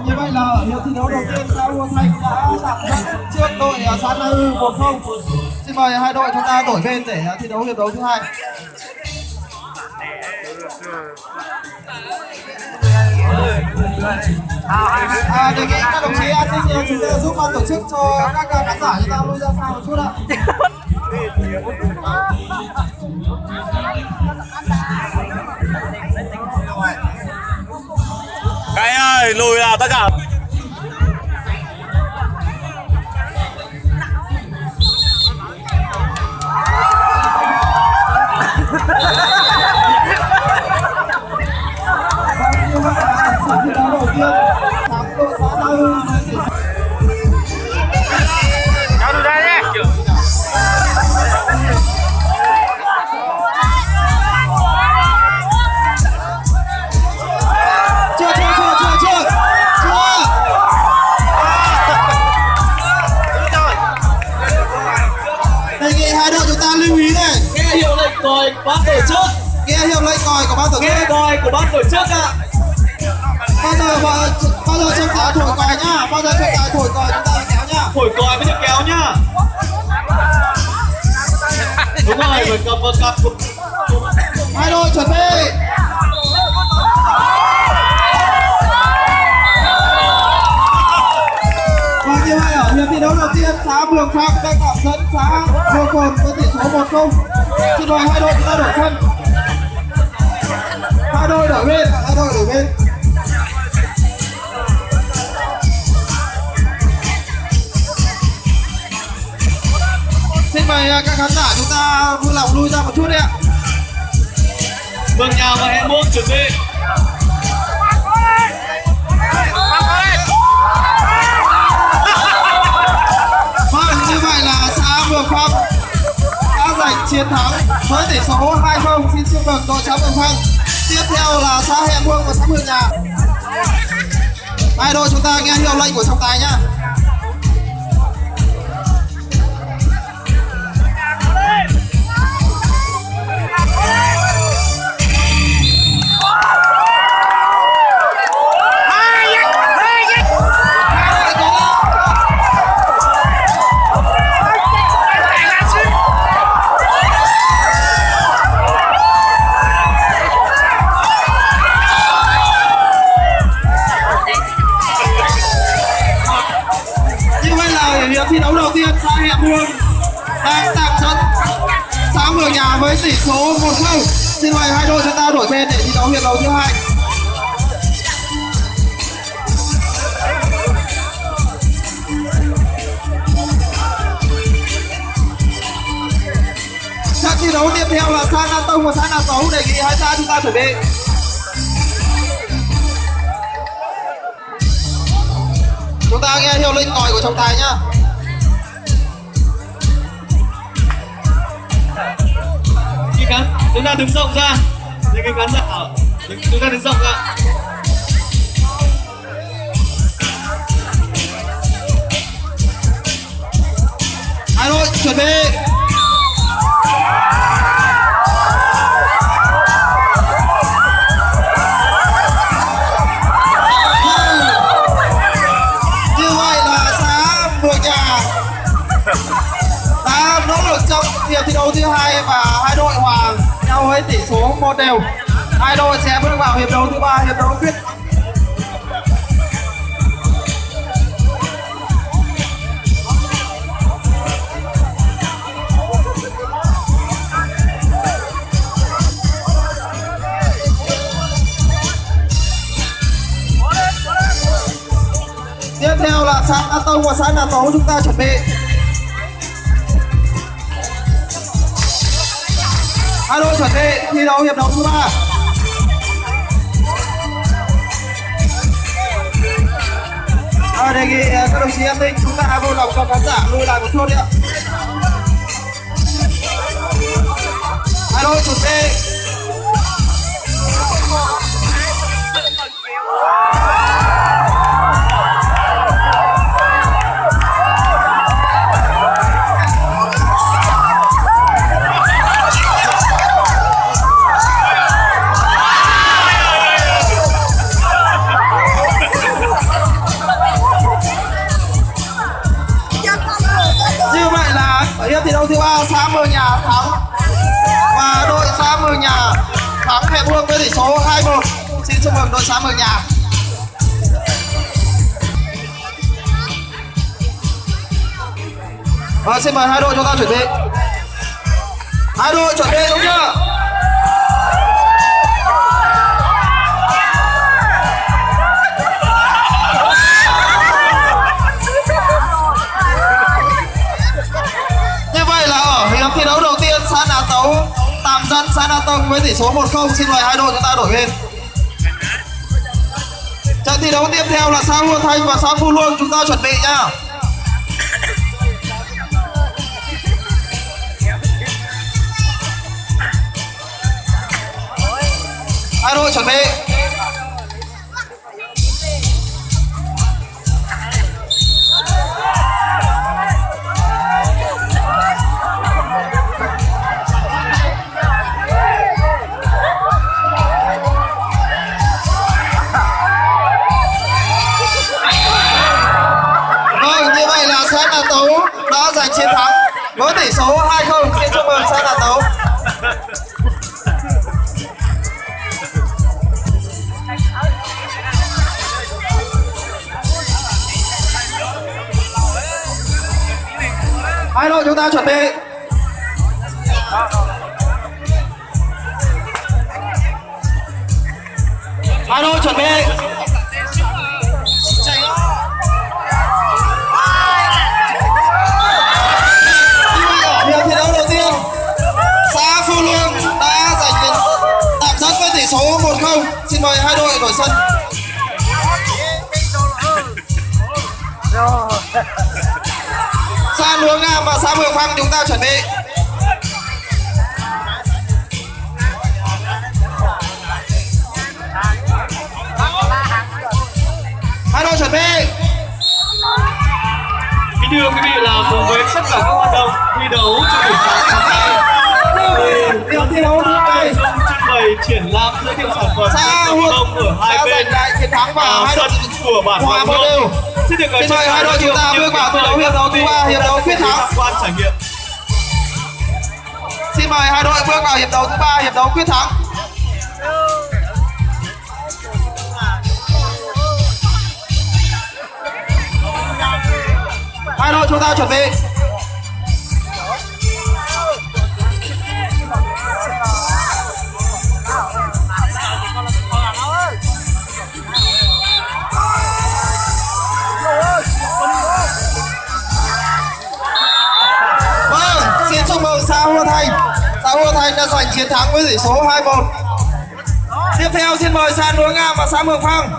Như vậy là ở hiệp thi đấu đầu tiên xã Hua Thành đã đạt dẫn trước đội San Na Ư 1-0. Xin mời hai đội chúng ta đổi bên để thi đấu hiệp đấu thứ hai. Đề nghị các đồng chí an ninh chúng ta giúp ban tổ chức cho các khán giả chúng ta lui ra xa một chút ạ. Các anh ơi, lùi nào tất cả. Ban tổ chức nghe hiệu lệnh còi của ban tổ chức, nghe còi của ban tổ chức ạ. Bao giờ chúng ta thổi còi nhá, bao giờ chúng ta thổi còi chúng ta kéo nhá, thổi còi mới được kéo nhá. Đúng rồi, phải cầm một cặp. Hai đội chuẩn bị. Và như vậy ở hiệp thi đấu đầu tiên xã Mường Phăng đang tạm dẫn xã Mường Phồn với tỷ số 1-0. Xin mời hai đội chúng ta đổi sân. Hai đội đổi bên, hai đội đổi bên. Xin mời các khán giả chúng ta vui lòng lui ra một chút đi ạ. Mường Nhào và Hẹn Muông chuẩn bị. Vâng, như vậy là xã Mường Phăng đã giành chiến thắng với tỷ số 2-0. Xin chúc mừng đội xã Mường Phăng. Tiếp theo là xã Hẹn Muông và xã Mường Nhà. Hai đội chúng ta nghe hiệu lệnh của trọng tài nhá. Thi đấu đầu tiên xã Hẹn Muông đang tạm dẫn xã Mường Nhà với tỷ số 1-0. Xin mời hai đội chúng ta đổi bên để thi đấu hiệp đấu thứ hai. Trận thi đấu tiếp theo là xã Na Tông và xã Na Tấu. Đề nghị hai xã chúng ta chuẩn bị. Chúng ta nghe hiệu lệnh còi của trọng tài nhá. Chúng ta đứng rộng ra, những cái khán giả chúng ta đứng rộng ra. Hai đội chuẩn bị. Như vậy là xã Mường Nhà đã nỗ lực trong hiệp thi đấu thứ hai và hai đội hòa nhau với tỷ số 1-1. Hai đội sẽ bước vào hiệp đấu thứ ba, hiệp đấu quyết. Tiếp theo là xã Na Tông và xã Na Tấu. Chúng ta chuẩn bị. Hai đội chuẩn bị thi đấu hiệp đấu thứ ba. Đề nghị các đồng chí an ninh chúng ta vui lòng cho khán giả lui lại một chút đi ạ. Hai đội chuẩn bị. Hương với tỷ số 2-1. Xin chúc mừng đội xã Mường Nhà. Xin mời hai đội chúng ta chuẩn bị. Hai đội chuẩn bị đúng chưa? Như vậy là ở hiệp thi đấu đầu tiên xã Nà Tấu tạm dẫn xã Na Tông với tỷ số 1-0. Xin mời hai đội chúng ta đổi bên. Trận thi đấu tiếp theo là xã Hua Thanh và xã Phu Luông, chúng ta chuẩn bị nha. Hai đội chuẩn bị. Vâng, như vậy là xã Nà Tấu đã giành chiến thắng với tỷ số 2-0. Xin chúc mừng xã Nà Tấu. Hai đội chúng ta chuẩn bị. Hai đội chuẩn bị. Hiệp thi đấu đầu tiên, xã Phu Luông đã giành chiến tạm dẫn với tỷ số 1-0. Xin mời hai đội đổi sân. Xã Núa Ngam và xã Mường Phăng chúng ta chuẩn bị. Hai đội chuẩn bị. Kính thưa quý vị, là cùng với tất cả các hoạt động thi đấu trong buổi sáng hôm nay, Điểm thi đấu thứ hai, trưng bày triển lãm giới thiệu sản phẩm xã công ở hai đã bên giành lại chiến thắng và hai sân đội của bản hòa một đều. Xin được Xin mời hai đội chúng ta bước vào thi đấu hiệp đấu thứ ba, hiệp đấu quyết thắng. quan trải nghiệm. Xin mời hai đội bước vào hiệp đấu thứ ba, hiệp đấu quyết thắng. Hai đội chúng ta chuẩn bị. Vâng, xin chúc mừng xã Hua Thanh. Xã Hua Thanh đã giành chiến thắng với tỷ số 2-1. Tiếp theo xin mời xã Núa Ngam và xã Mường Phăng.